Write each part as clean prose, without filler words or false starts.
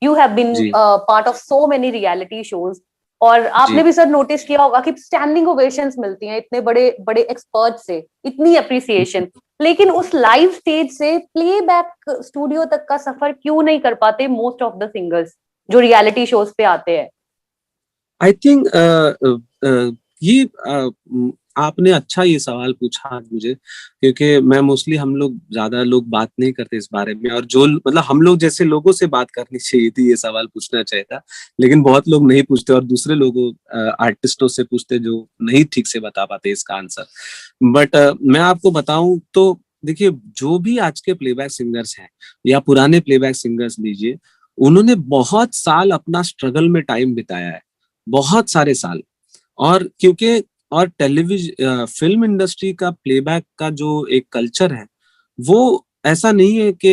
You have been जी part of so many reality shows, और आपने जी भी सर नोटिस किया होगा कि स्टैंडिंग ओवेशंस मिलती हैं इतने बड़े बड़े एक्सपर्ट से, इतनी अप्रिसिएशन, लेकिन उस लाइव स्टेज से प्लेबैक स्टूडियो तक का सफर क्यों नहीं कर पाते मोस्ट ऑफ द सिंगर्स जो रियलिटी शोज पे आते हैं? आई थिंक ये आपने अच्छा ये सवाल पूछा आज मुझे, क्योंकि मैं मोस्टली हम लोग ज्यादा लोग बात नहीं करते इस बारे में, और जो मतलब हम लोग जैसे लोगों से बात करनी चाहिए थी, ये सवाल पूछना चाहिए था, लेकिन बहुत लोग नहीं पूछते और दूसरे लोगों आर्टिस्टों से पूछते जो नहीं ठीक से बता पाते इसका आंसर। बट मैं आपको बताऊं तो देखिए, जो भी आज के प्लेबैक सिंगर्स हैं या पुराने प्लेबैक सिंगर्स लीजिए, उन्होंने बहुत साल अपना स्ट्रगल में टाइम बिताया है, बहुत सारे साल। और क्योंकि और टेलीविजन फिल्म इंडस्ट्री का प्लेबैक का जो एक कल्चर है, वो ऐसा नहीं है कि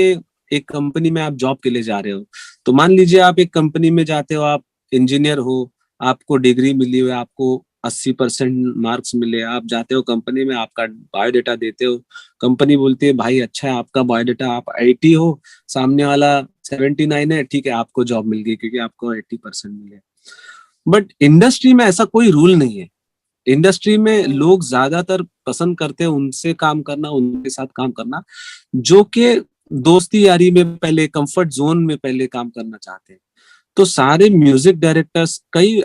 एक कंपनी में आप जॉब के लिए जा रहे हो। तो मान लीजिए आप एक कंपनी में जाते हो, आप इंजीनियर हो, आपको डिग्री मिली हुई, आपको 80% मार्क्स मिले, आप जाते हो कंपनी में, आपका बायोडेटा देते हो, कंपनी बोलती है भाई अच्छा है आपका बायोडेटा, आप 80 हो, सामने वाला 79 है, ठीक है आपको जॉब मिल गई क्योंकि आपको 80% मिले। बट इंडस्ट्री में ऐसा कोई रूल नहीं है। इंडस्ट्री में लोग ज्यादातर पसंद करते हैं उनसे काम करना, उनके साथ काम करना जो कि दोस्ती यारी में पहले, कंफर्ट जोन में पहले काम करना चाहते हैं। तो सारे म्यूजिक डायरेक्टर्स कई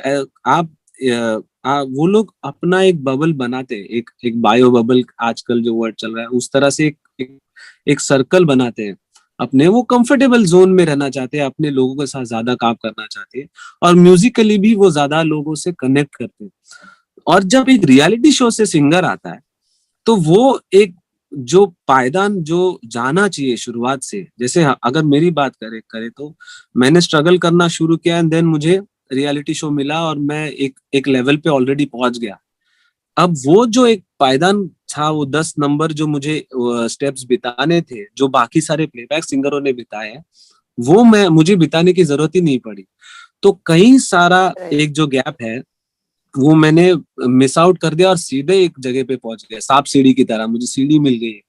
वो लोग अपना एक बबल बनाते हैं, एक एक बायो बबल आजकल जो वर्ड चल रहा है उस तरह से एक सर्कल बनाते हैं अपने, वो कंफर्टेबल जोन में रहना चाहते हैं, अपने लोगों के साथ ज्यादा काम करना चाहते हैं, और म्यूजिकली भी वो ज्यादा लोगों से कनेक्ट करते हैं। और जब एक रियलिटी शो से सिंगर आता है, तो वो एक जो पायदान जो जाना चाहिए शुरुआत से, जैसे अगर मेरी बात करे तो मैंने स्ट्रगल करना शुरू किया एंड देन मुझे रियलिटी शो मिला और मैं एक लेवल पे ऑलरेडी पहुंच गया। अब वो जो एक पायदान था, वो 10 नंबर जो मुझे स्टेप्स बिताने थे, जो बाकी सारे प्लेबैक सिंगरों ने बिताए हैं, वो मैं मुझे बिताने की जरूरत ही नहीं पड़ी। तो कहीं सारा एक जो गैप है वो मैंने मिस आउट कर दिया और सीधे एक जगह पे पहुंच गया, सांप सीढ़ी की तरह मुझे सीढ़ी मिल गई।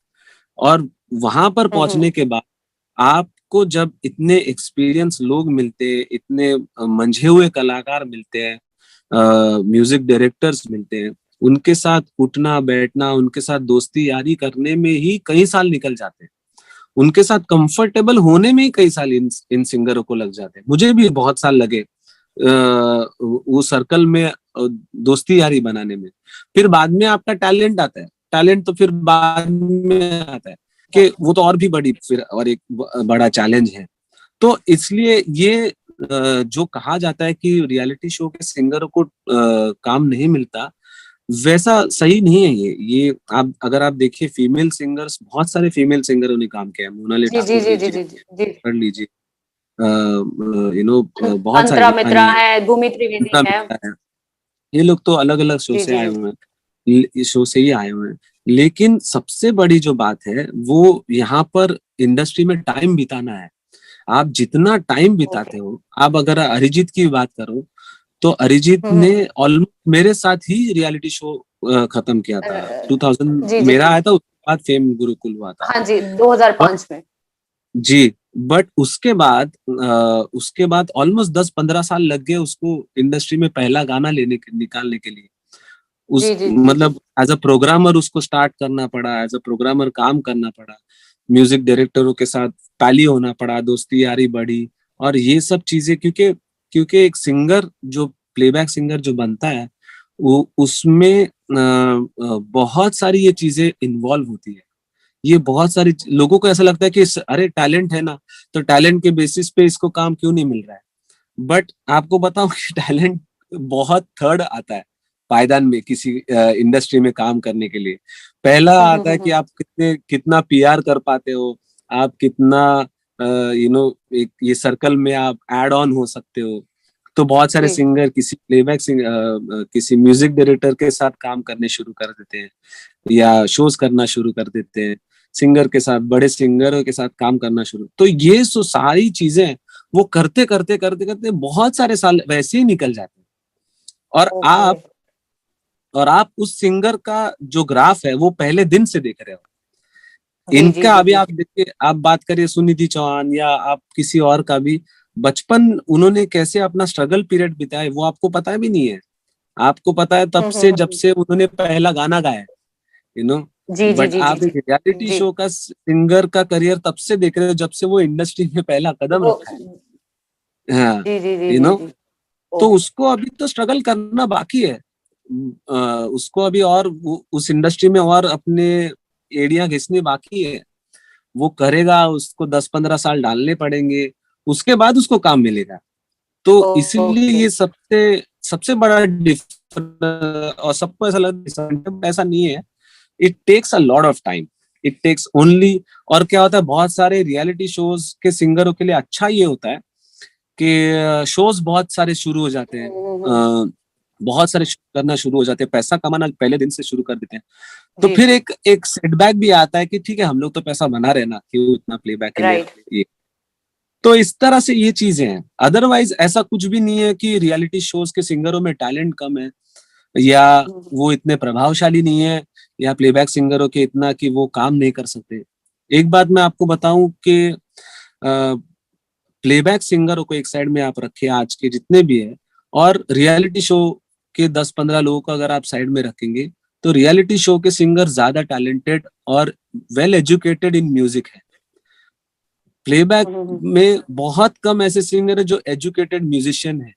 और वहां पर पहुंचने के बाद आपको जब इतने एक्सपीरियंस लोग मिलते हैं, इतने मंझे हुए कलाकार मिलते हैं, म्यूजिक डायरेक्टर्स मिलते हैं, उनके साथ उठना बैठना, उनके साथ दोस्ती यारी करने में ही कई साल निकल जाते हैं, उनके साथ कंफर्टेबल होने में ही कई साल इन सिंगरों को लग जाते हैं। मुझे भी बहुत साल लगे वो सर्कल में दोस्ती यारी बनाने में। फिर बाद में आपका टैलेंट आता है, टैलेंट तो फिर बाद में आता है कि वो तो और भी बड़ी फिर और एक बड़ा चैलेंज है। तो इसलिए ये जो कहा जाता है कि रियलिटी शो के सिंगरों को काम नहीं मिलता, वैसा सही नहीं है। ये आप अगर आप देखिए फीमेल सिंगर्स, बहुत सारे फीमेल सिंगरों ने काम किया है, मोनाली जी जी ठाकुर जी जी लीजिए, जी जी जी। कर लीजिए, बहुत सारे अंतरा मित्रा है, भूमि त्रिवेदी इतना है। मिलता है, ये लोग तो अलग अलग शो जी से जी आए जी। हुए हैं, इस शो से ही आए हुए हैं। लेकिन सबसे बड़ी जो बात है वो यहाँ पर इंडस्ट्री में टाइम बिताना है। आप जितना टाइम ओके। बिताते हो, आप अगर अरिजीत की बात करो तो अरिजीत ने हम्म। ऑलमोस्ट मेरे साथ ही रियलिटी शो खत्म किया था। 2000 जी जी मेरा जी। आया था, उसके बाद फेम गुरुकुल हुआ था। हाँ जी, बट 2005 में। जी, बट उसके बाद ऑलमोस्ट 10-15 साल लग गए उसको इंडस्ट्री में पहला गाना निकालने के लिए। जी उस जी जी जी। मतलब एज अ प्रोग्रामर उसको स्टार्ट करना पड़ा, एज अ प्रोग्रामर काम करना पड़ा, म्यूजिक डायरेक्टरों के साथ पैली होना पड़ा, दोस्ती यारी बढ़ी, और ये सब चीजें क्योंकि क्योंकि एक सिंगर जो प्लेबैक सिंगर जो बनता है, वो उसमें बहुत सारी ये चीजें इन्वॉल्व होती है। ये बहुत सारी लोगों को ऐसा लगता है कि अरे टैलेंट है ना, तो टैलेंट के बेसिस पे इसको काम क्यों नहीं मिल रहा है। बट आपको बताऊं कि टैलेंट बहुत थर्ड आता है पायदान में किसी इंडस्ट्री में काम करने के लिए। पहला आता है कि आप कितना पीआर कर पाते हो, आप कितना एक ये सर्कल में आप एड ऑन हो सकते हो। तो बहुत सारे जी सिंगर किसी प्लेबैक किसी म्यूजिक डायरेक्टर के साथ काम करने शुरू कर देते हैं या शोज करना शुरू कर देते हैं, सिंगर के साथ, बड़े सिंगरों के साथ काम करना शुरू। तो ये सारी चीजें वो करते करते करते करते बहुत सारे साल वैसे ही निकल जाते हैं। और ओके। आप उस सिंगर का जो ग्राफ है वो पहले दिन से देख रहे हो। जी जी इनका जी अभी जी आप जी। देखिए, आप बात करिए सुनिधि चौहान या आप किसी और का भी, बचपन उन्होंने कैसे अपना स्ट्रगल पीरियड बिताया वो आपको पता भी नहीं है। आपको पता है तब से जब से उन्होंने पहला गाना गाया, यू नो। जी जी बट जी जी आप जी एक रियलिटी जी। शो का सिंगर का करियर तब से देख रहे हो जब से वो इंडस्ट्री में पहला कदम वो रखा है। हाँ, जी जी जी यू जी नो। जी। तो ओ। उसको अभी तो स्ट्रगल करना बाकी है। उसको अभी और उस इंडस्ट्री में और अपने एड़ियां घिसनी बाकी है। वो करेगा, उसको 10-15 साल डालने पड़ेंगे, उसके बाद उसको काम मिलेगा। तो इसीलिए ओके। ये सबसे सबसे बड़ा डिफरेंस, और सबको ऐसा लगता है ऐसा नहीं है। It takes a lot of time, it takes only. और क्या होता है, बहुत सारे रियलिटी शोज के सिंगरों के लिए अच्छा ये होता है कि शोज बहुत सारे शुरू हो जाते हैं, बहुत सारे शो करना शुरू हो जाते हैं, पैसा कमाना पहले दिन से शुरू कर देते हैं। तो जी। फिर एक एक सेटबैक भी आता है कि ठीक है, हम लोग तो पैसा बना रहे ना, क्यों इतना प्लेबैक के लिए राइट। ये। तो इस तरह से ये चीजें हैं। अदरवाइज ऐसा कुछ भी नहीं है कि रियलिटी शोज के सिंगरों में टैलेंट कम है, या वो इतने प्रभावशाली नहीं है, या प्लेबैक सिंगरों के इतना कि वो काम नहीं कर सकते। एक बात मैं आपको बताऊं कि प्लेबैक सिंगरों को एक साइड में आप रखे, आज के जितने भी है, और रियलिटी शो के 10-15 लोगों को अगर आप साइड में रखेंगे, तो रियलिटी शो के सिंगर ज्यादा टैलेंटेड और वेल एजुकेटेड इन म्यूजिक है। प्लेबैक में बहुत कम ऐसे सिंगर है जो एजुकेटेड म्यूजिशियन है।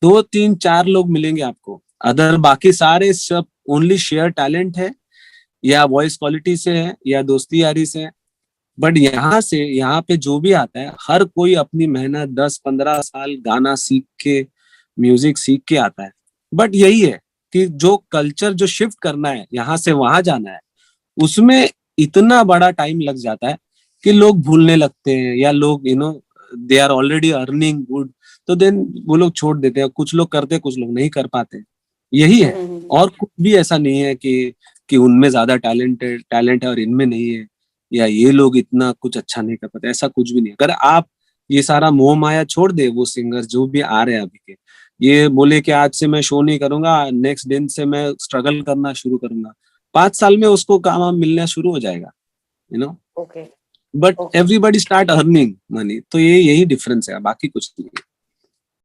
2-3-4 लोग मिलेंगे आपको, अदर बाकी सारे सब ओनली शेयर टैलेंट है, या वॉइस क्वालिटी से है, या दोस्ती यारी से है। बट यहाँ पे जो भी आता है, हर कोई अपनी मेहनत 10-15 साल गाना सीख के, म्यूजिक सीख के आता है। बट यही है कि जो कल्चर जो शिफ्ट करना है, यहाँ से वहां जाना है, उसमें इतना बड़ा टाइम लग जाता है कि लोग भूलने लगते हैं, या लोग they are already earning good, तो देन वो लोग छोड़ देते हैं। कुछ लोग करते हैं, कुछ लोग नहीं कर पाते। यही है, और कुछ भी ऐसा नहीं है कि उनमें ज्यादा टैलेंट है और इनमें नहीं है, या ये लोग इतना कुछ अच्छा नहीं कर पाते। ऐसा कुछ भी नहीं। अगर आप ये सारा मोह माया छोड़ दे, वो सिंगर जो भी आ रहे हैं अभी के, ये बोले कि आज से मैं शो नहीं करूंगा, नेक्स्ट दिन से मैं स्ट्रगल करना शुरू करूंगा, 5 साल में उसको काम मिलना शुरू हो जाएगा, you know. Okay but okay. Everybody start earning money. तो ये यही डिफरेंस है, बाकी कुछ नहीं है।